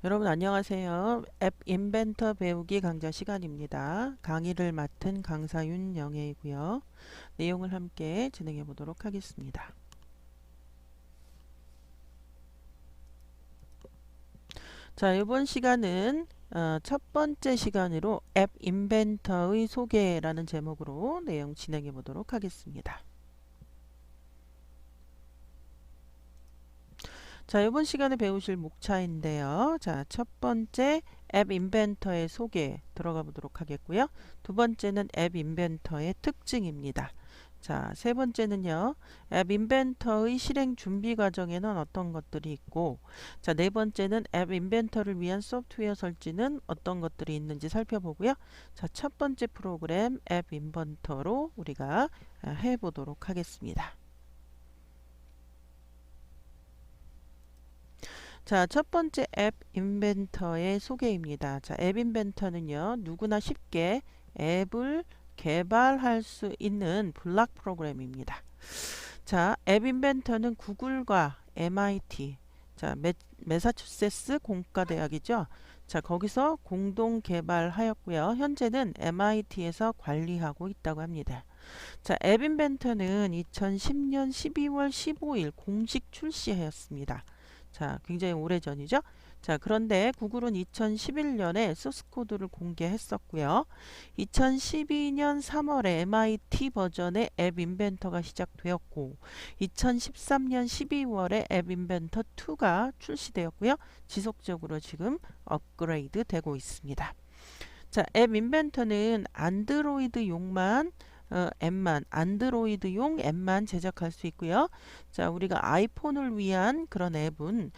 여러분 안녕하세요. 앱 인벤터 배우기 강좌 시간입니다. 강의를 맡은 강사윤 영애이고요. 내용을 함께 진행해 보도록 하겠습니다. 자, 이번 시간은 첫 번째 시간으로 앱 인벤터의 소개라는 제목으로 내용 진행해 보도록 하겠습니다. 자, 이번 시간에 배우실 목차인데요. 자, 첫 번째 앱 인벤터의 소개 들어가 보도록 하겠고요. 두 번째는 앱 인벤터의 특징입니다. 자, 세 번째는요. 앱 인벤터의 실행 준비 과정에는 어떤 것들이 있고, 자, 네 번째는 앱 인벤터를 위한 소프트웨어 설치는 어떤 것들이 있는지 살펴보고요. 자, 첫 번째 프로그램 앱 인벤터로 우리가 해보도록 하겠습니다. 자, 첫 번째 앱 인벤터의 소개입니다. 자, 앱 인벤터는요, 누구나 쉽게 앱을 개발할 수 있는 블록 프로그램입니다. 자, 앱 인벤터는 구글과 MIT, 자, 매사추세츠 공과대학이죠. 자, 거기서 공동 개발하였고요. 현재는 MIT에서 관리하고 있다고 합니다. 자, 앱 인벤터는 2010년 12월 15일 공식 출시하였습니다. 자, 굉장히 오래전이죠. 자, 그런데 구글은 2011년에 소스코드를 공개했었고요. 2012년 3월에 MIT 버전의 앱 인벤터가 시작되었고 2013년 12월에 앱 인벤터 2가 출시되었고요. 지속적으로 지금 업그레이드 되고 있습니다. 자, 앱 인벤터는 안드로이드용만 앱만 안드로이드용 앱만 제작할 수 있고요. 자, 우리가 아이폰을 위한 그런 앱은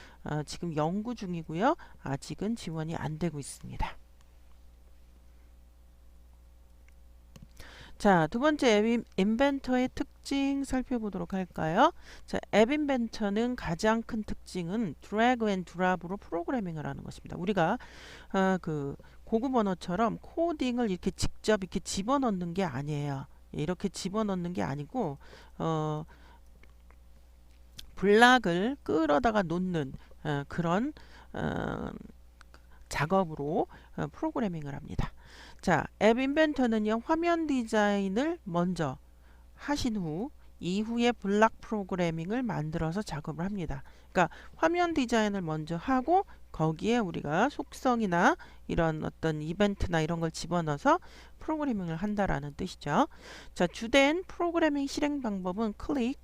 지금 연구 중이고요. 아직은 지원이 안 되고 있습니다. 자, 두 번째 앱 인벤터의 특징 살펴보도록 할까요? 자, 앱 인벤터는 가장 큰 특징은 드래그 앤 드랍으로 프로그래밍을 하는 것입니다. 우리가 그 고급 언어처럼 코딩을 이렇게 직접 이렇게 집어넣는 게 아니에요. 이렇게 집어넣는 게 아니고 블락을 끌어다가 놓는 그런 어, 작업으로 프로그래밍을 합니다. 자, 앱 인벤터는요, 화면 디자인을 먼저 하신 후 이후에 블락 프로그래밍을 만들어서 작업을 합니다. 그러니까 화면 디자인을 먼저 하고 거기에 우리가 속성이나 이런 어떤 이벤트나 이런 걸 집어넣어서 프로그래밍을 한다라는 뜻이죠. 자, 주된 프로그래밍 실행 방법은 클릭,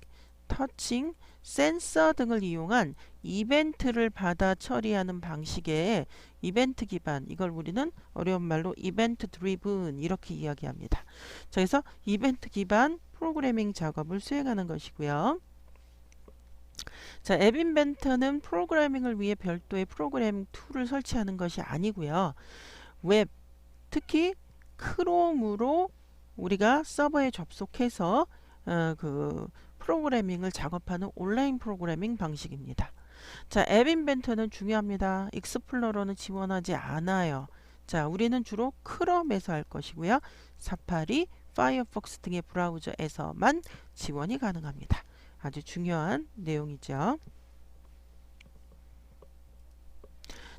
터칭, 센서 등을 이용한 이벤트를 받아 처리하는 방식의 이벤트 기반, 이걸 우리는 어려운 말로 이벤트 드리븐 이렇게 이야기합니다. 자, 그래서 이벤트 기반 프로그래밍 작업을 수행하는 것이고요. 자, 앱 인벤터는 프로그래밍을 위해 별도의 프로그래밍 툴을 설치하는 것이 아니고요. 웹, 특히 크롬으로 우리가 서버에 접속해서 그 프로그래밍을 작업하는 온라인 프로그래밍 방식입니다. 자, 앱 인벤터는 중요합니다. 익스플로러는 지원하지 않아요. 자, 우리는 주로 크롬에서 할 것이고요. 사파리, 파이어폭스 등의 브라우저에서만 지원이 가능합니다. 아주 중요한 내용이죠.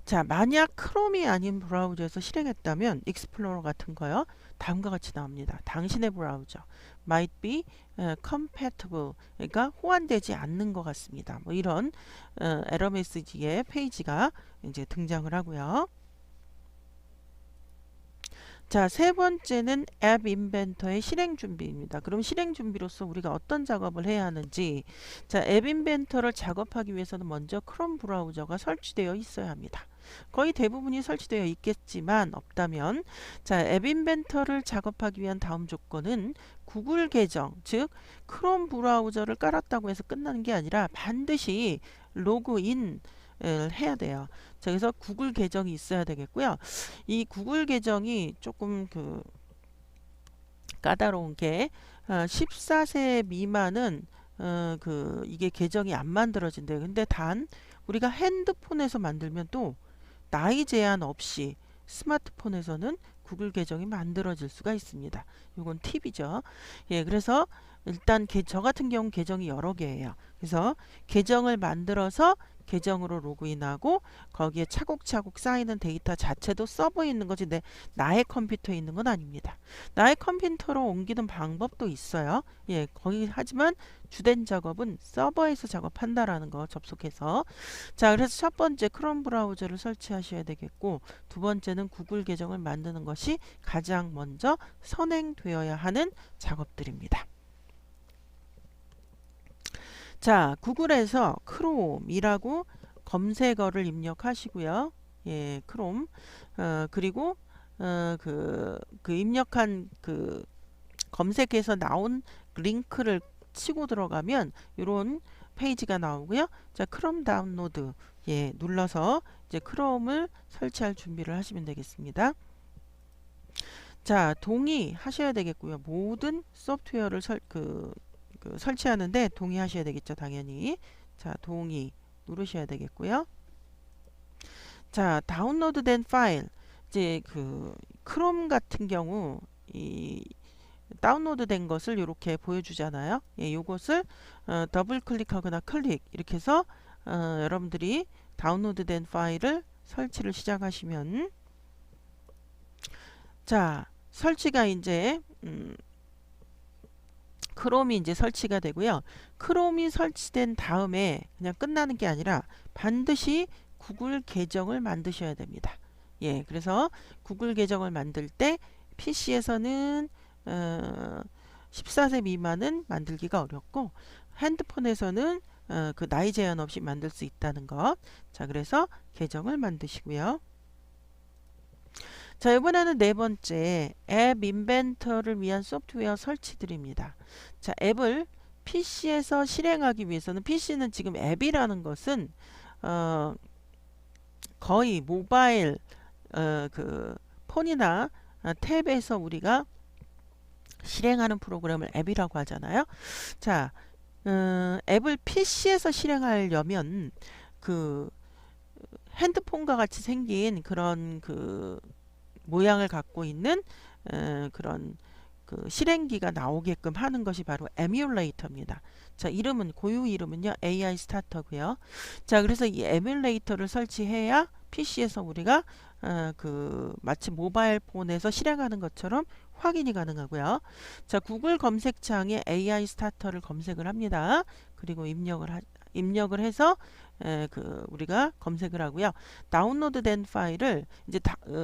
자, 만약 크롬이 아닌 브라우저에서 실행했다면 익스플로러 같은 거요. 다음과 같이 나옵니다. 당신의 브라우저 might be compatible, 그러니까 호환되지 않는 것 같습니다. 뭐 이런 에러 메시지의 페이지가 이제 등장을 하고요. 자, 세 번째는 앱 인벤터의 실행 준비입니다. 그럼 실행 준비로서 우리가 어떤 작업을 해야 하는지, 자, 앱 인벤터를 작업하기 위해서는 먼저 크롬 브라우저가 설치되어 있어야 합니다. 거의 대부분이 설치되어 있겠지만 없다면, 자, 앱 인벤터를 작업하기 위한 다음 조건은 구글 계정, 즉 크롬 브라우저를 깔았다고 해서 끝나는 게 아니라 반드시 로그인 해야 돼요. 자, 그래서 구글 계정이 있어야 되겠고요. 이 구글 계정이 조금 까다로운 게 14세 미만은 이게 계정이 안 만들어진대요. 근데 단 우리가 핸드폰에서 만들면 또 나이 제한 없이 스마트폰에서는 구글 계정이 만들어질 수가 있습니다. 이건 팁이죠. 예, 그래서 일단 저 같은 경우 계정이 여러 개예요. 그래서 계정을 만들어서 계정으로 로그인하고 거기에 차곡차곡 쌓이는 데이터 자체도 서버에 있는 거지 나의 컴퓨터에 있는 건 아닙니다. 나의 컴퓨터로 옮기는 방법도 있어요. 예, 거기 하지만 주된 작업은 서버에서 작업한다라는 거 접속해서. 자, 그래서 첫 번째 크롬 브라우저를 설치하셔야 되겠고, 두 번째는 구글 계정을 만드는 것이 가장 먼저 선행되어야 하는 작업들입니다. 자, 구글에서 크롬이라고 검색어를 입력하시고요. 예, 크롬. 그리고 그 입력한 그 검색해서 나온 링크를 치고 들어가면 이런 페이지가 나오고요. 자, 크롬 다운로드. 예, 눌러서 이제 크롬을 설치할 준비를 하시면 되겠습니다. 자, 동의하셔야 되겠고요. 모든 소프트웨어를 설치하는데 동의하셔야 되겠죠, 당연히. 자, 동의 누르셔야 되겠고요. 자, 다운로드된 파일. 이제 그 크롬 같은 경우 이 다운로드된 것을 이렇게 보여주잖아요. 예, 요것을 더블 클릭하거나 클릭 이렇게 해서 여러분들이 다운로드된 파일을 설치를 시작하시면, 자, 설치가 이제 크롬이 이제 설치가 되고요. 크롬이 설치된 다음에 그냥 끝나는 게 아니라 반드시 구글 계정을 만드셔야 됩니다. 예, 그래서 구글 계정을 만들 때 PC에서는 14세 미만은 만들기가 어렵고 핸드폰에서는 그 나이 제한 없이 만들 수 있다는 것. 자, 그래서 계정을 만드시고요. 자, 이번에는 네 번째 앱 인벤터를 위한 소프트웨어 설치들입니다. 자, 앱을 PC에서 실행하기 위해서는, PC는 지금 앱이라는 것은 거의 모바일 그 폰이나 탭에서 우리가 실행하는 프로그램을 앱이라고 하잖아요. 자, 앱을 PC에서 실행하려면 그 핸드폰과 같이 생긴 그런 그 모양을 갖고 있는 그런 그 실행기가 나오게끔 하는 것이 바로 에뮬레이터입니다. 자, 이름은 고유 이름은요 AI 스타터고요. 자, 그래서 이 에뮬레이터를 설치해야 PC에서 우리가 그 마치 모바일 폰에서 실행하는 것처럼 확인이 가능하고요. 자, 구글 검색창에 AI 스타터를 검색을 합니다. 그리고 입력을 해서 그 우리가 검색을 하고요. 다운로드된 파일을 이제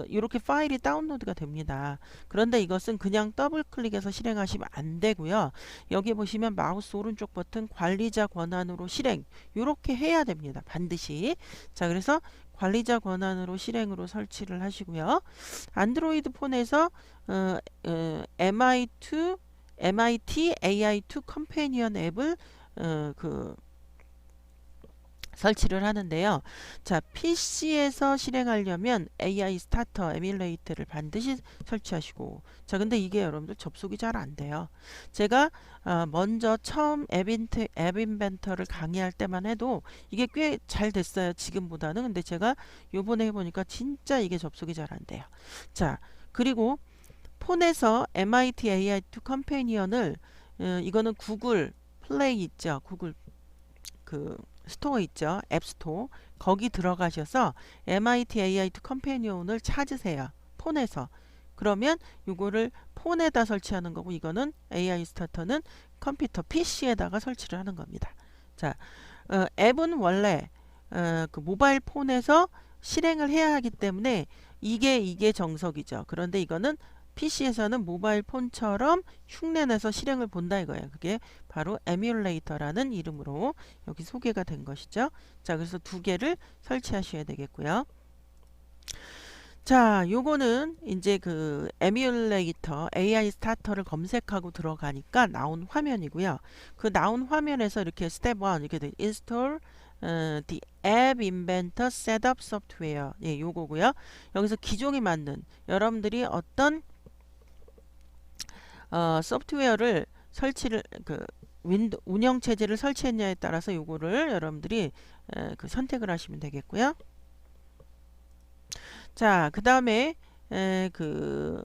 이렇게 파일이 다운로드가 됩니다. 그런데 이것은 그냥 더블 클릭해서 실행하시면 안 되고요. 여기 보시면 마우스 오른쪽 버튼 관리자 권한으로 실행, 이렇게 해야 됩니다. 반드시. 자, 그래서 관리자 권한으로 실행으로 설치를 하시고요. 안드로이드 폰에서 MI2 MIT AI2 컴패니언 앱을 설치를 하는데요. 자, PC에서 실행하려면 AI 스타터 에뮬레이터를 반드시 설치하시고, 자, 근데 이게 여러분들 접속이 잘 안 돼요. 제가 먼저 처음 앱 인벤터를 강의할 때만 해도 이게 꽤 잘 됐어요, 지금보다는. 근데 제가 요번에 해보니까 진짜 이게 접속이 잘 안 돼요. 자, 그리고 폰에서 MIT AI2 컴패니언을 이거는 구글 플레이 있죠. 구글 그 스토어 있죠. 앱스토어. 거기 들어가셔서 MIT AI2 컴패니언을 찾으세요. 폰에서. 그러면 이거를 폰에다 설치하는 거고, 이거는 AI 스타터는 컴퓨터 PC에다가 설치를 하는 겁니다. 자, 앱은 원래 그 모바일 폰에서 실행을 해야 하기 때문에 이게 정석이죠. 그런데 이거는 PC에서는 모바일 폰처럼 흉내내서 실행을 본다 이거예요. 그게 바로 에뮬레이터라는 이름으로 여기 소개가 된 것이죠. 자, 그래서 두 개를 설치하셔야 되겠고요. 자, 요거는 이제 그 에뮬레이터 AI 스타터를 검색하고 들어가니까 나온 화면이고요. 그 나온 화면에서 이렇게 스텝 1 이렇게 돼 install the app inventor setup software. 예, 요거고요. 여기서 기종이 맞는 여러분들이 어떤 소프트웨어를 설치를 운영 체제를 설치했냐에 따라서 요거를 여러분들이 그 선택을 하시면 되겠고요. 자, 그 다음에 그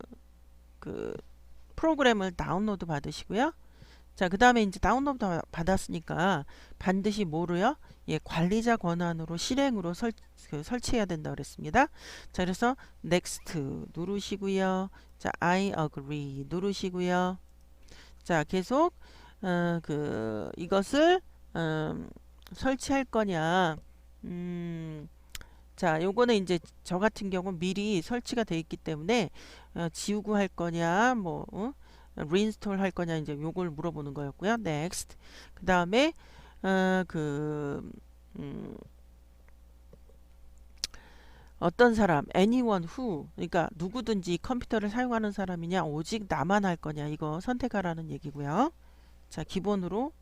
프로그램을 다운로드 받으시고요. 자, 그 다음에 이제 다운로드 받았으니까 반드시 뭐로요? 예, 관리자 권한으로 실행으로 설치해야 된다 그랬습니다. 자, 그래서 next 누르시고요. 자, I agree 누르시고요. 자, 계속 이것을 설치할 거냐. 자, 요거는 이제 저 같은 경우 미리 설치가 돼 있기 때문에 지우고 할 거냐, 뭐 reinstall 할 거냐 이제 요걸 물어보는 거였고요. next. 그 다음에 어떤 사람, anyone who, 그러니까 누구든지 컴퓨터를 사용하는 사람이냐, 오직 나만 할 거냐, 이거 선택하라는 얘기고요. 자, 기본으로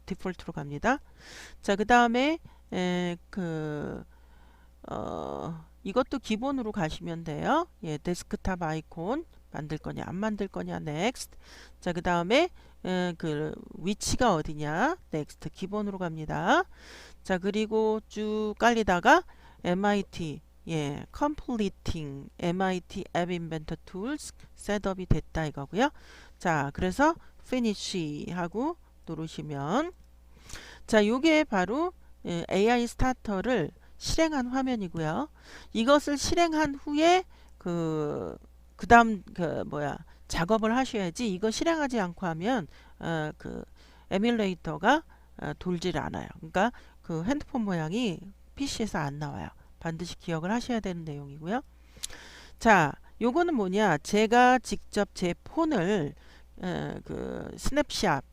디폴트로 갑니다. 자, 그 다음에 이것도 기본으로 가시면 돼요. 예, 데스크탑 아이콘 만들 거냐, 안 만들 거냐, next. 자, 그 다음에 위치가 어디냐, next. 기본으로 갑니다. 자, 그리고 쭉 깔리다가 MIT, 예, completing MIT App Inventor Tools 셋업이 됐다 이거고요. 자, 그래서 finish 하고 누르시면, 자, 요게 바로 AI 스타터를 실행한 화면이고요. 이것을 실행한 후에 그다음 작업을 하셔야지, 이거 실행하지 않고 하면 에뮬레이터가 돌질 않아요. 그러니까 그 핸드폰 모양이 PC에서 안 나와요. 반드시 기억을 하셔야 되는 내용이고요. 자, 요거는 뭐냐? 제가 직접 제 폰을 스냅샷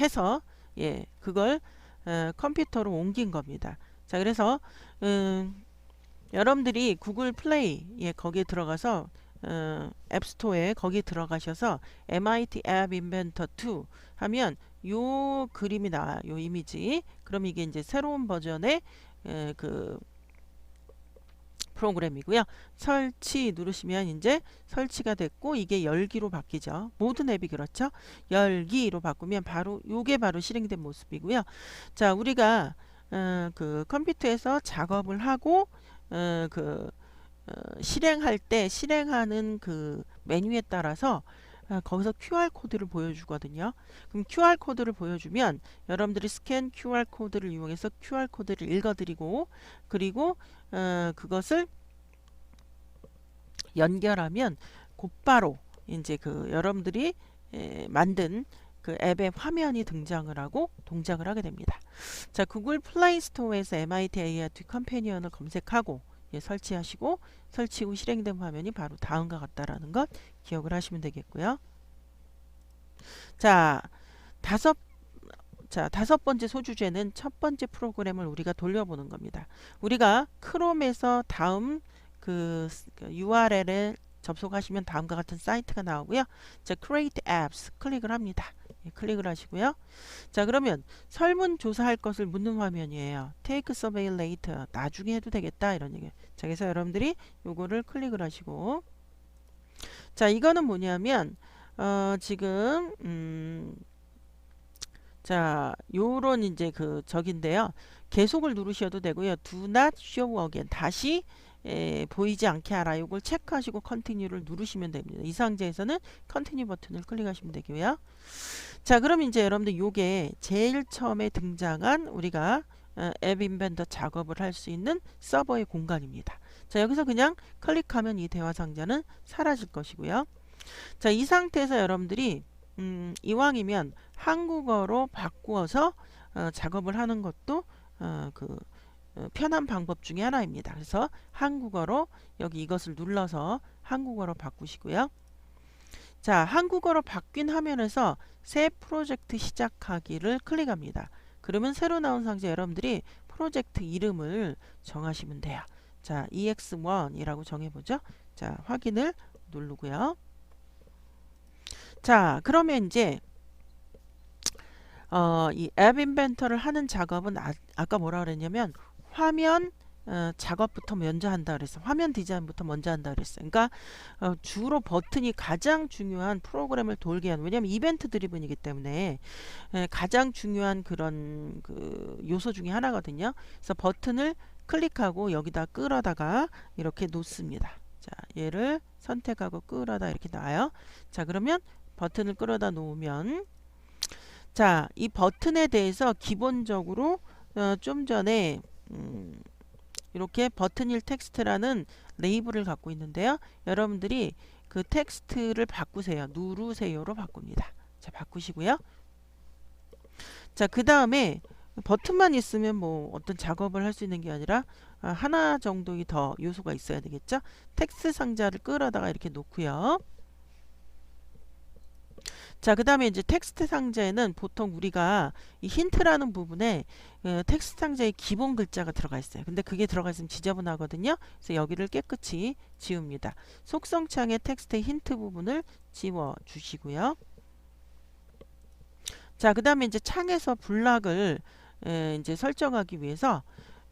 해서, 예, 그걸 컴퓨터로 옮긴 겁니다. 자, 그래서 여러분들이 구글 플레이, 예, 거기에 들어가서 앱스토어에 거기 들어가셔서 MIT App Inventor 2 하면 요 그림이 나와요. 요 이미지. 그럼 이게 이제 새로운 버전의 프로그램이고요. 설치 누르시면 이제 설치가 됐고, 이게 열기로 바뀌죠. 모든 앱이 그렇죠. 열기로 바꾸면 바로 요게 바로 실행된 모습이고요. 자, 우리가 컴퓨터에서 작업을 하고 실행할 때 실행하는 그 메뉴에 따라서 거기서 QR코드를 보여주거든요. 그럼 QR코드를 보여주면 여러분들이 스캔 QR코드를 이용해서 QR코드를 읽어드리고, 그리고 그것을 연결하면 곧바로 이제 여러분들이 만든 그 앱의 화면이 등장을 하고 동작을 하게 됩니다. 자, 구글 플레이 스토어에서 MIT AI 컴패니언을 검색하고, 예, 설치하시고, 설치 후 실행된 화면이 바로 다음과 같다라는 것 기억을 하시면 되겠고요. 자, 다섯 번째 소주제는 첫 번째 프로그램을 우리가 돌려보는 겁니다. 우리가 크롬에서 다음 URL에 접속하시면 다음과 같은 사이트가 나오고요. 자, Create Apps 클릭을 합니다. 예, 클릭을 하시고요. 자, 그러면 설문조사할 것을 묻는 화면이에요. Take Survey Later, 나중에 해도 되겠다 이런 얘기. 자, 그래서 여러분들이 요거를 클릭을 하시고, 자, 이거는 뭐냐면 지금 자, 요런 이제 저긴데요. 계속을 누르셔도 되고요. Do not show again, 다시 보이지 않게 하라. 요걸 체크하시고 컨티뉴를 누르시면 됩니다. 이 상태에서는 컨티뉴 버튼을 클릭하시면 되고요. 자, 그럼 이제 여러분들 요게 제일 처음에 등장한 우리가 앱 인벤터 작업을 할 수 있는 서버의 공간입니다. 자, 여기서 그냥 클릭하면 이 대화 상자는 사라질 것이고요. 자, 이 상태에서 여러분들이 이왕이면 한국어로 바꾸어서 작업을 하는 것도 편한 방법 중에 하나입니다. 그래서 한국어로 여기 이것을 눌러서 한국어로 바꾸시고요. 자, 한국어로 바뀐 화면에서 새 프로젝트 시작하기를 클릭합니다. 그러면 새로 나온 상자 여러분들이 프로젝트 이름을 정하시면 돼요. 자, EX1이라고 정해보죠. 자, 확인을 누르고요. 자, 그러면 이제 이 앱 인벤터를 하는 작업은 아까 뭐라 그랬냐면 화면 작업부터 먼저 한다 그랬어. 화면 디자인부터 먼저 한다 그랬어. 그러니까 주로 버튼이 가장 중요한 프로그램을 돌게 하는, 왜냐하면 이벤트 드리븐이기 때문에 가장 중요한 그런 요소 중에 하나거든요. 그래서 버튼을 클릭하고 여기다 끌어다가 이렇게 놓습니다. 자, 얘를 선택하고 끌어다 이렇게 놔요. 자, 그러면 버튼을 끌어다 놓으면 자, 이 버튼에 대해서 기본적으로 좀 전에 이렇게 버튼일 텍스트라는 레이블을 갖고 있는데요. 여러분들이 그 텍스트를 바꾸세요. 누르세요로 바꿉니다. 자, 바꾸시고요. 자, 그 다음에 버튼만 있으면 뭐 어떤 작업을 할 수 있는 게 아니라 하나 정도의 더 요소가 있어야 되겠죠. 텍스트 상자를 끌어다가 이렇게 놓고요. 자, 그 다음에 이제 텍스트 상자에는 보통 우리가 이 힌트라는 부분에 텍스트 상자에 기본 글자가 들어가 있어요. 근데 그게 들어가 있으면 지저분하거든요. 그래서 여기를 깨끗이 지웁니다. 속성창의 텍스트의 힌트 부분을 지워 주시고요. 자, 그 다음에 이제 창에서 블락을 이제 설정하기 위해서,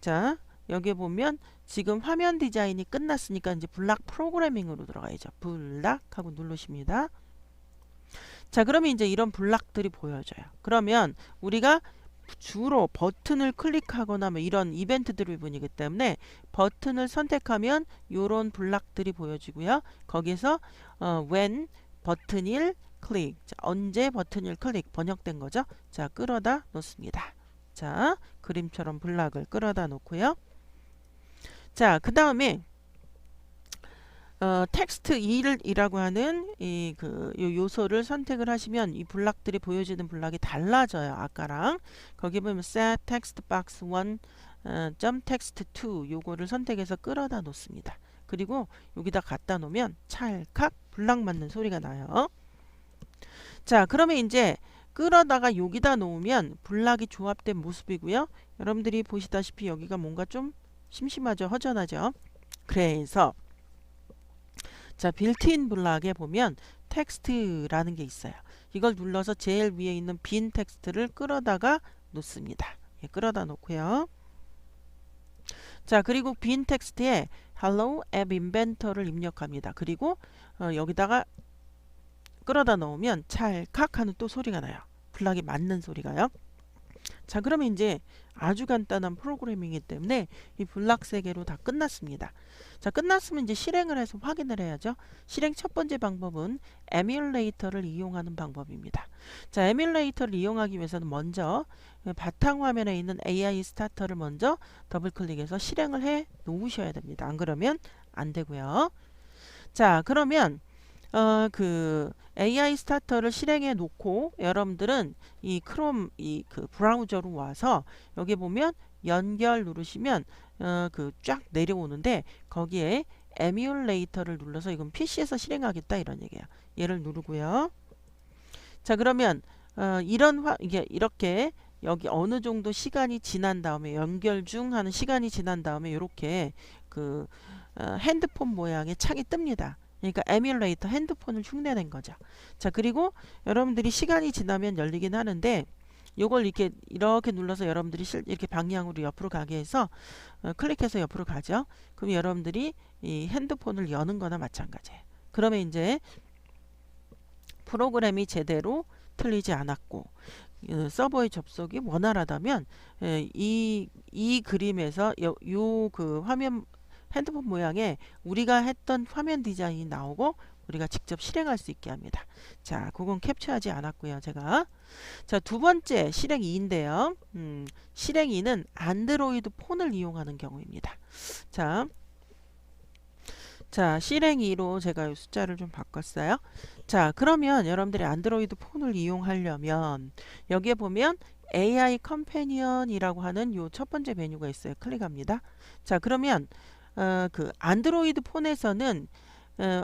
자, 여기 보면 지금 화면 디자인이 끝났으니까 이제 블락 프로그래밍으로 들어가야죠. 블락 하고 누르십니다. 자, 그러면 이제 이런 블락들이 보여져요. 그러면 우리가 주로 버튼을 클릭하거나 뭐 이런 이벤트 드리븐이기 때문에 버튼을 선택하면 이런 블락들이 보여지고요. 거기서 when 버튼일 클릭, 자, 언제 버튼일 클릭 번역된 거죠. 자, 끌어다 놓습니다. 자, 그림처럼 블락을 끌어다 놓고요. 자, 그 다음에 텍스트 1이라고 하는 요 요소를 선택을 하시면 이 블락들이 보여지는 블락이 달라져요. 아까랑 거기 보면 set text box 1 text 2 요거를 선택해서 끌어다 놓습니다. 그리고 여기다 갖다 놓으면 찰칵 블락 맞는 소리가 나요. 자, 그러면 이제 끌어다가 여기다 놓으면 블락이 조합된 모습이고요. 여러분들이 보시다시피 여기가 뭔가 좀 심심하죠. 허전하죠. 그래서 자, 빌트인 블락에 보면 텍스트라는 게 있어요. 이걸 눌러서 제일 위에 있는 빈 텍스트를 끌어다가 놓습니다. 예, 끌어다 놓고요. 자, 그리고 빈 텍스트에 Hello App Inventor를 입력합니다. 그리고 여기다가 끌어다 놓으면 찰칵 하는 또 소리가 나요. 블락이 맞는 소리가요. 자, 그러면 이제 아주 간단한 프로그래밍이기 때문에 이 블락 3개로 다 끝났습니다. 자, 끝났으면 이제 실행을 해서 확인을 해야죠. 실행 첫 번째 방법은 에뮬레이터를 이용하는 방법입니다. 자, 에뮬레이터를 이용하기 위해서는 먼저 바탕화면에 있는 AI 스타터를 먼저 더블 클릭해서 실행을 해 놓으셔야 됩니다. 안 그러면 안 되고요. 자, 그러면 그 AI 스타터를 실행해 놓고 여러분들은 이 크롬 그 브라우저로 와서 여기 보면 연결 누르시면 그 쫙 내려오는데 거기에 에뮬레이터를 눌러서 이건 PC에서 실행하겠다 이런 얘기예요. 얘를 누르고요. 자, 그러면 이게 이렇게 여기 어느 정도 시간이 지난 다음에 연결 중 하는 시간이 지난 다음에 이렇게 그 핸드폰 모양의 창이 뜹니다. 그러니까 에뮬레이터 핸드폰을 흉내낸 거죠. 자, 그리고 여러분들이 시간이 지나면 열리긴 하는데 요걸 이렇게 눌러서 여러분들이 이렇게 방향으로 옆으로 가게 해서 클릭해서 옆으로 가죠. 그럼 여러분들이 이 핸드폰을 여는 거나 마찬가지예요. 그러면 이제 프로그램이 제대로 틀리지 않았고 서버의 접속이 원활하다면 이 그림에서 요 그 화면 핸드폰 모양에 우리가 했던 화면 디자인이 나오고 우리가 직접 실행할 수 있게 합니다. 자, 그건 캡처하지 않았고요. 제가 자, 두 번째 실행 2인데요. 실행 2는 안드로이드 폰을 이용하는 경우입니다. 자, 실행 2로 제가 이 숫자를 좀 바꿨어요. 자, 그러면 여러분들이 안드로이드 폰을 이용하려면 여기에 보면 AI 컴패니언이라고 하는 요 첫 번째 메뉴가 있어요. 클릭합니다. 자, 그러면 그 안드로이드 폰에서는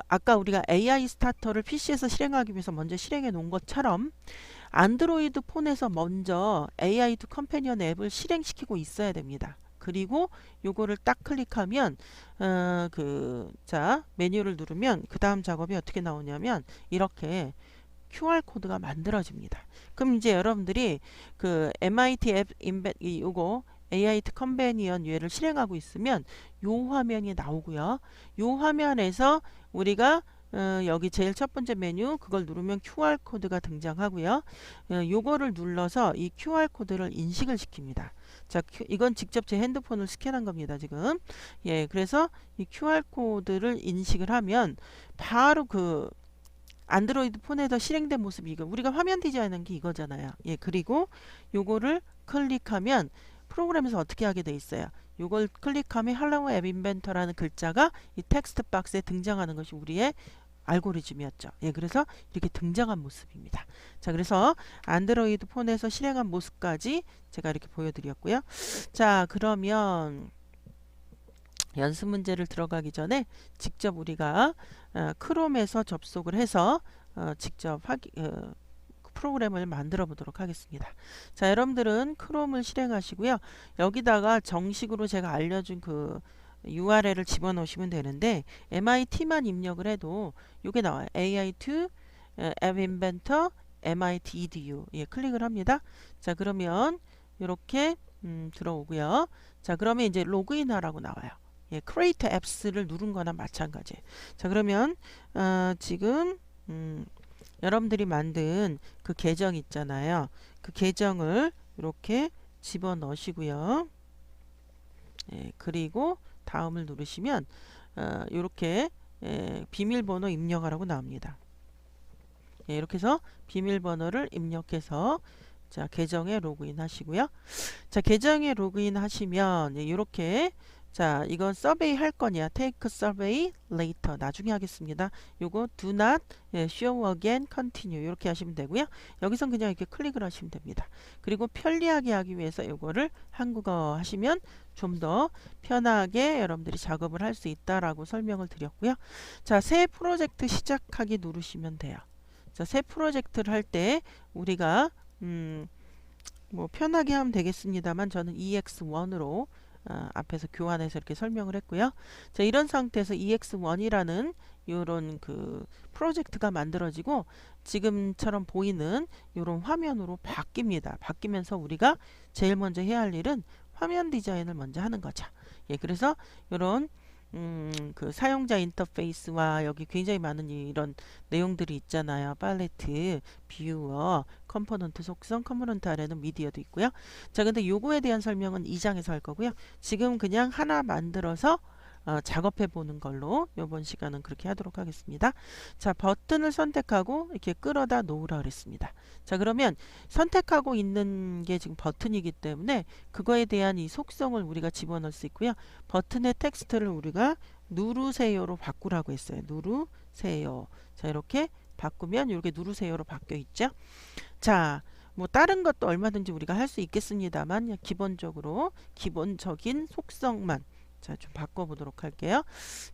아까 우리가 AI 스타터를 PC에서 실행하기 위해서 먼저 실행해 놓은 것처럼 안드로이드 폰에서 먼저 AI to 컴패니언 앱을 실행시키고 있어야 됩니다. 그리고 요거를 딱 클릭하면 자, 메뉴를 누르면 그 다음 작업이 어떻게 나오냐면 이렇게 QR 코드가 만들어집니다. 그럼 이제 여러분들이 그 MIT 앱 요거 AI to 컴패니언 얘를 실행하고 있으면 요 화면이 나오고요. 요 화면에서 우리가 여기 제일 첫 번째 메뉴 그걸 누르면 QR 코드가 등장하고요. 요거를 눌러서 이 QR 코드를 인식을 시킵니다. 자, 이건 직접 제 핸드폰을 스캔한 겁니다, 지금. 예, 그래서 이 QR 코드를 인식을 하면 바로 그 안드로이드 폰에서 실행된 모습이 이거 우리가 화면 디자인한 게 이거잖아요. 예, 그리고 요거를 클릭하면 프로그램에서 어떻게 하게 돼 있어요. 요걸 클릭하면 Hello App Inventor라는 글자가 이 텍스트 박스에 등장하는 것이 우리의 알고리즘이었죠. 예, 그래서 이렇게 등장한 모습입니다. 자, 그래서 안드로이드 폰에서 실행한 모습까지 제가 이렇게 보여드렸고요. 자, 그러면 연습 문제를 들어가기 전에 직접 우리가 크롬에서 접속을 해서 직접 프로그램을 만들어 보도록 하겠습니다. 자, 여러분들은 크롬을 실행하시고요. 여기다가 정식으로 제가 알려준 그 URL을 집어넣으시면 되는데 MIT만 입력을 해도 이게 나와요. AI2 App Inventor MIT EDU 예, 클릭을 합니다. 자, 그러면 이렇게 들어오고요. 자, 그러면 이제 로그인 하라고 나와요. 예, Create Apps를 누른 거나 마찬가지. 자, 그러면 지금 여러분들이 만든 그 계정 있잖아요. 그 계정을 이렇게 집어넣으시고요. 예, 그리고 다음을 누르시면 이렇게 비밀번호 입력하라고 나옵니다. 예, 이렇게 해서 비밀번호를 입력해서 자, 계정에 로그인 하시고요. 자, 계정에 로그인 하시면 이렇게 자, 이건 서베이 할 거냐? Take survey later. 나중에 하겠습니다. 요거 do not show again continue 이렇게 하시면 되고요. 여기선 그냥 이렇게 클릭을 하시면 됩니다. 그리고 편리하게 하기 위해서 요거를 한국어 하시면 좀 더 편하게 여러분들이 작업을 할 수 있다라고 설명을 드렸고요. 자, 새 프로젝트 시작하기 누르시면 돼요. 자, 새 프로젝트를 할 때 우리가 뭐 편하게 하면 되겠습니다만 저는 EX1으로 앞에서 교환해서 이렇게 설명을 했고요. 자, 이런 상태에서 EX1이라는 이런 그 프로젝트가 만들어지고 지금처럼 보이는 이런 화면으로 바뀝니다. 바뀌면서 우리가 제일 먼저 해야 할 일은 화면 디자인을 먼저 하는 거죠. 예, 그래서 이런 그 사용자 인터페이스와 여기 굉장히 많은 이런 내용들이 있잖아요. 팔레트, 뷰어, 컴포넌트 속성, 컴포넌트 아래는 미디어도 있고요. 자, 근데 요거에 대한 설명은 2장에서 할 거고요. 지금 그냥 하나 만들어서 작업해 보는 걸로 이번 시간은 그렇게 하도록 하겠습니다. 자, 버튼을 선택하고 이렇게 끌어다 놓으라 그랬습니다. 자, 그러면 선택하고 있는 게 지금 버튼이기 때문에 그거에 대한 이 속성을 우리가 집어넣을 수 있고요. 버튼의 텍스트를 우리가 누르세요로 바꾸라고 했어요. 누르세요. 자, 이렇게 바꾸면 이렇게 누르세요로 바뀌어 있죠. 자, 뭐 다른 것도 얼마든지 우리가 할 수 있겠습니다만 기본적으로 기본적인 속성만 자, 좀 바꿔보도록 할게요.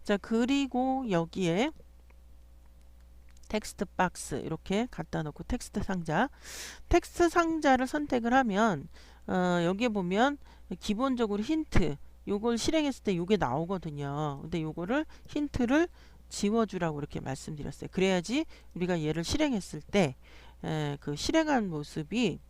자, 그리고 여기에 텍스트 박스 이렇게 갖다 놓고 텍스트 상자를 선택을 하면 여기에 보면 기본적으로 힌트 요걸 실행했을 때 요게 나오거든요. 근데 요거를 힌트를 지워주라고 이렇게 말씀드렸어요. 그래야지 우리가 얘를 실행했을 때 그 실행한 모습이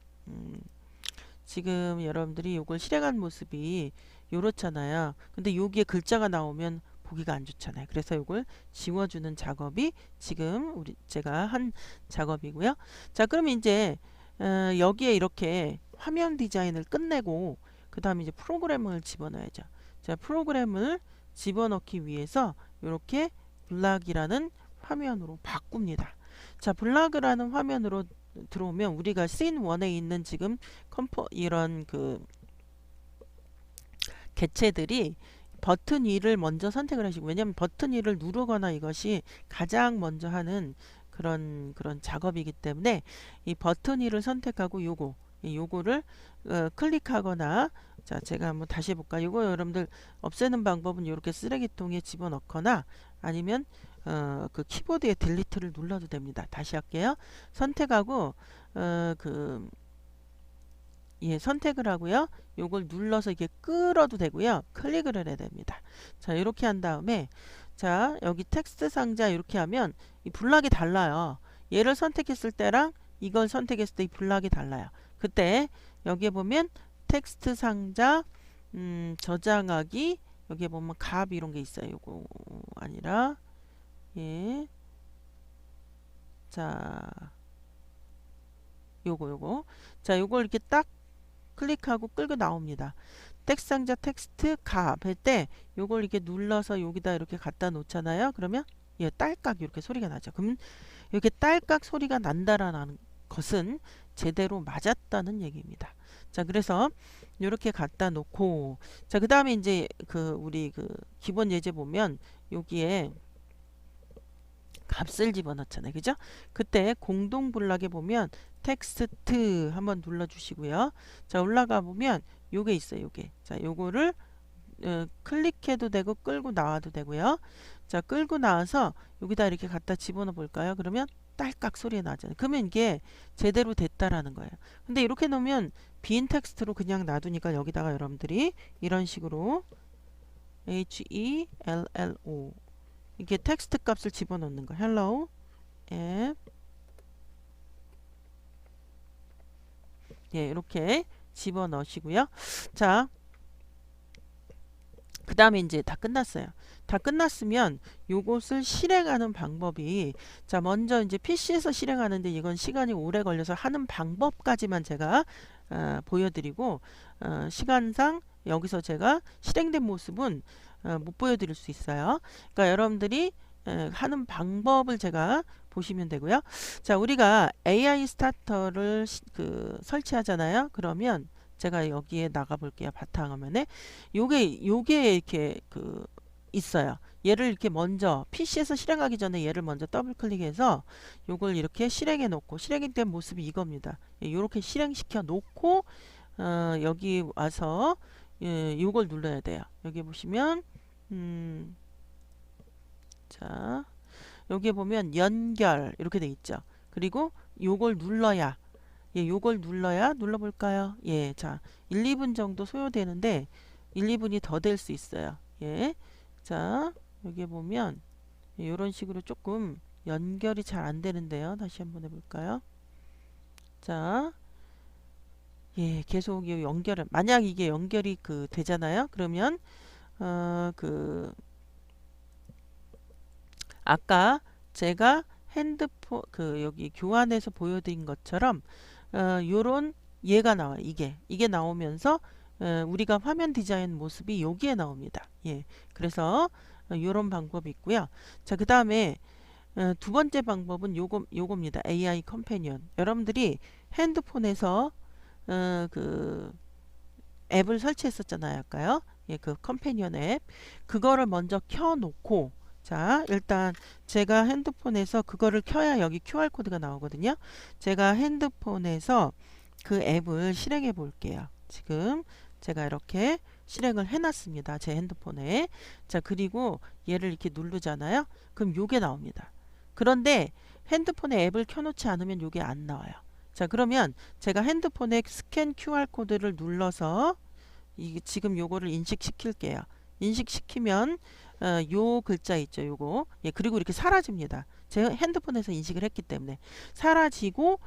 지금 여러분들이 요걸 실행한 모습이 요렇잖아요. 근데 여기에 글자가 나오면 보기가 안 좋잖아요. 그래서 요걸 지워주는 작업이 지금 제가 한 작업이고요. 자, 그럼 이제 여기에 이렇게 화면 디자인을 끝내고 그 다음에 이제 프로그램을 집어넣어야죠. 자, 프로그램을 집어넣기 위해서 이렇게 블락이라는 화면으로 바꿉니다. 자, 블락이라는 화면으로 들어오면 우리가 씬 1에 있는 지금 이런 그 개체들이 버튼 2를 먼저 선택을 하시고 왜냐하면 버튼 2를 누르거나 이것이 가장 먼저 하는 그런 작업이기 때문에 이 버튼 2를 선택하고 요거를 클릭하거나 자, 제가 한번 다시 해볼까. 요거 여러분들 없애는 방법은 이렇게 쓰레기통에 집어넣거나 아니면 그 키보드에 딜리트를 눌러도 됩니다. 다시 할게요. 선택하고 선택을 하고요. 요걸 눌러서 이렇게 끌어도 되고요. 클릭을 해야 됩니다. 자, 이렇게 한 다음에 자, 여기 텍스트 상자 이렇게 하면 이 블락이 달라요. 얘를 선택했을 때랑 이걸 선택했을 때 이 블락이 달라요. 그때 여기에 보면 텍스트 상자 저장하기 여기에 보면 값 이런 게 있어요. 요거 아니라 예. 자, 요거. 자, 요걸 이렇게 딱 클릭하고 끌고 나옵니다. 텍스트 상자 텍스트 값 할 때 요걸 이렇게 눌러서 여기다 이렇게 갖다 놓잖아요. 그러면 딸깍 이렇게 소리가 나죠. 그럼 이렇게 딸깍 소리가 난다라는 것은 제대로 맞았다는 얘기입니다. 자, 그래서 이렇게 갖다 놓고, 자, 그 다음에 이제 우리 기본 예제 보면 여기에 값을 집어넣잖아요. 그죠? 그때 공동 블락에 보면 텍스트 한번 눌러주시고요. 자, 올라가 보면 요게 있어요. 요게. 자, 요거를 클릭해도 되고 끌고 나와도 되고요. 자, 끌고 나와서 여기다 이렇게 갖다 집어넣어 볼까요? 그러면 딸깍 소리 나잖아요. 그러면 이게 제대로 됐다라는 거예요. 근데 이렇게 놓으면 빈 텍스트로 그냥 놔두니까 여기다가 여러분들이 이런 식으로 HELLO 이게 텍스트 값을 집어넣는 거. Hello app. 예, 이렇게 집어넣으시고요. 자, 그 다음에 이제 다 끝났어요. 다 끝났으면 요것을 실행하는 방법이, 자, 먼저 이제 PC에서 실행하는데 이건 시간이 오래 걸려서 하는 방법까지만 제가 보여드리고, 시간상 여기서 제가 실행된 모습은 못 보여드릴 수 있어요. 그러니까 여러분들이 하는 방법을 제가 보시면 되고요. 자, 우리가 AI 스타터를 설치하잖아요. 그러면 제가 여기에 나가 볼게요. 바탕화면에 요게 이렇게 있어요. 얘를 이렇게 먼저 PC에서 실행하기 전에 얘를 먼저 더블 클릭해서 요걸 이렇게 실행해 놓고, 실행된 모습이 이겁니다. 요렇게 실행시켜 놓고 여기 와서 요걸 눌러야 돼요. 여기 보시면 자, 여기 보면 연결 이렇게 돼 있죠. 그리고 요걸 눌러야, 예, 요걸 눌러볼까요? 예, 자, 1, 2분 정도 소요되는데 1, 2분이 더 될 수 있어요. 예, 자, 여기 보면 이런 식으로 조금 연결이 잘 안 되는데요. 다시 한번 해볼까요? 자, 예, 계속 이 연결을, 만약 이게 연결이 되잖아요. 그러면 아까 제가 핸드폰 여기 교환해서 보여드린 것처럼 요런 얘가 나와요. 이게 나오면서 우리가 화면 디자인 모습이 여기에 나옵니다. 예, 그래서 요런 방법이 있고요. 자, 그 다음에 두 번째 방법은 요겁니다. AI 컴패니언. 여러분들이 핸드폰에서 앱을 설치했었잖아요. 아까요. 예, 컴패니언 앱. 그거를 먼저 켜놓고, 자, 일단 제가 핸드폰에서 그거를 켜야 여기 QR코드가 나오거든요. 제가 핸드폰에서 그 앱을 실행해 볼게요. 지금 제가 이렇게 실행을 해놨습니다. 제 핸드폰에. 자, 그리고 얘를 이렇게 누르잖아요. 그럼 요게 나옵니다. 그런데 핸드폰에 앱을 켜놓지 않으면 요게 안 나와요. 자, 그러면 제가 핸드폰에 스캔 QR코드를 눌러서 지금 요거를 인식시킬게요. 인식시키면 요 글자 있죠. 요거. 예, 그리고 이렇게 사라집니다. 제 핸드폰에서 인식을 했기 때문에 사라지고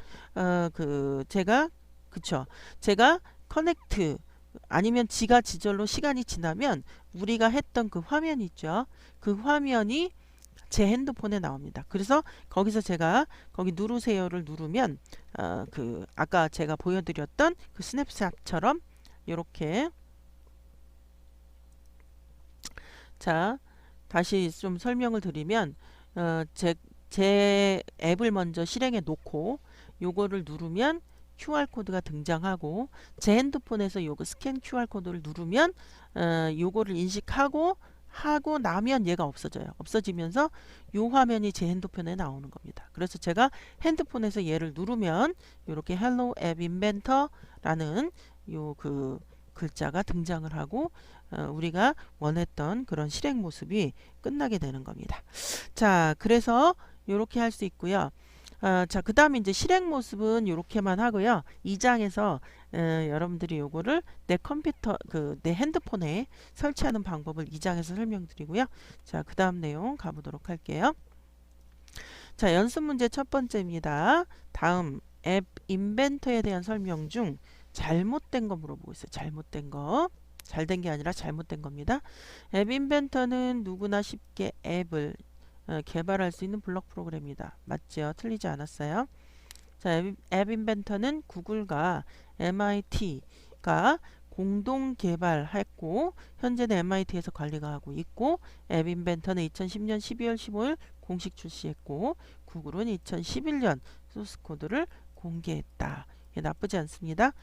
제가 커넥트 아니면 지가 지절로 시간이 지나면 우리가 했던 그 화면 있죠. 그 화면이 제 핸드폰에 나옵니다. 그래서 거기서 제가 거기 누르세요를 누르면 아까 제가 보여드렸던 그 스냅샷처럼 이렇게, 자, 다시 좀 설명을 드리면 제 앱을 먼저 실행해 놓고 요거를 누르면 QR코드가 등장하고, 제 핸드폰에서 요거 스캔 QR코드를 누르면 요거를 인식하고 나면 얘가 없어져요. 없어지면서 요 화면이 제 핸드폰에 나오는 겁니다. 그래서 제가 핸드폰에서 얘를 누르면 이렇게 Hello App Inventor라는 요 글자가 등장을 하고 우리가 원했던 그런 실행 모습이 끝나게 되는 겁니다. 자, 그래서 이렇게 할 수 있고요. 자, 그 다음에 이제 실행 모습은 이렇게만 하고요. 2장에서 여러분들이 요거를 내 컴퓨터 내 핸드폰에 설치하는 방법을 2장에서 설명드리고요. 자, 그 다음 내용 가보도록 할게요. 자, 연습 문제 첫 번째입니다. 다음 앱 인벤터에 대한 설명 중 잘못된 거 물어보고 있어요. 잘못된 거. 잘된 게 아니라 잘못된 겁니다. 앱 인벤터는 누구나 쉽게 앱을 개발할 수 있는 블록 프로그램이다. 맞죠? 틀리지 않았어요. 자, 앱 인벤터는 구글과 MIT가 공동 개발했고 현재는 MIT에서 관리가 하고 있고 앱 인벤터는 2010년 12월 15일 공식 출시했고 구글은 2011년 소스 코드를 공개했다. 예, 나쁘지 않습니다.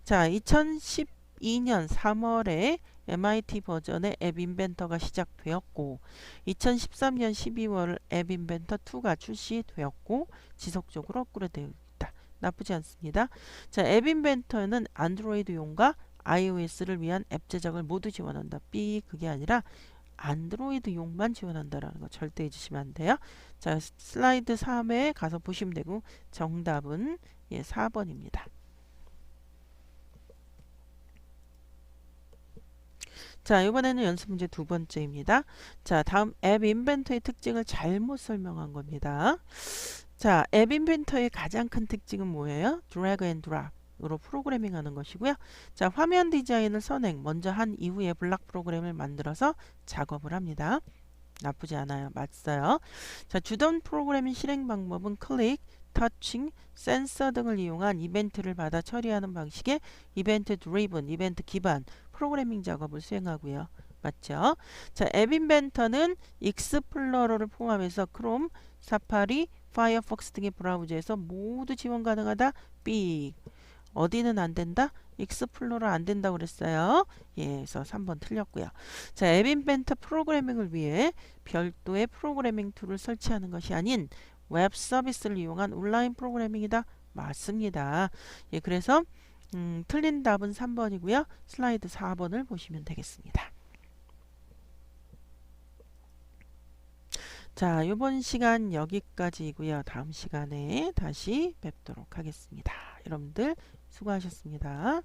자, 2012년 3월에 MIT 버전의 앱 인벤터가 시작되었고 2013년 12월 앱 인벤터 2가 출시되었고 지속적으로 업그레이드되어 있다. 나쁘지 않습니다. 자, 앱 인벤터는 안드로이드용과 iOS를 위한 앱 제작을 모두 지원한다. B 그게 아니라 안드로이드용만 지원한다라는 거 절대 잊으시면 안 돼요. 자, 슬라이드 3에 가서 보시면 되고 정답은 예, 4번입니다. 자, 이번에는 연습 문제 두 번째입니다. 자, 다음 앱 인벤터의 특징을 잘못 설명한 겁니다. 자, 앱 인벤터의 가장 큰 특징은 뭐예요? 드래그 앤 드랍으로 프로그래밍 하는 것이고요. 자, 화면 디자인을 선행, 먼저 한 이후에 블락 프로그램을 만들어서 작업을 합니다. 나쁘지 않아요. 맞어요. 자, 주던 프로그래밍 실행 방법은 클릭, 터칭, 센서 등을 이용한 이벤트를 받아 처리하는 방식의 이벤트 드리븐, 이벤트 기반 프로그래밍 작업을 수행하고요. 맞죠? 자, 앱 인벤터는 익스플로러를 포함해서 크롬, 사파리, 파이어폭스 등의 브라우저에서 모두 지원 가능하다. B. 어디는 안 된다? 익스플로러 안 된다고 그랬어요. 예, 그래서 3번 틀렸고요. 자, 앱 인벤터 프로그래밍을 위해 별도의 프로그래밍 툴을 설치하는 것이 아닌 웹 서비스를 이용한 온라인 프로그래밍이다. 맞습니다. 예, 그래서 틀린 답은 3번이고요. 슬라이드 4번을 보시면 되겠습니다. 자, 이번 시간 여기까지이고요. 다음 시간에 다시 뵙도록 하겠습니다. 여러분들 수고하셨습니다.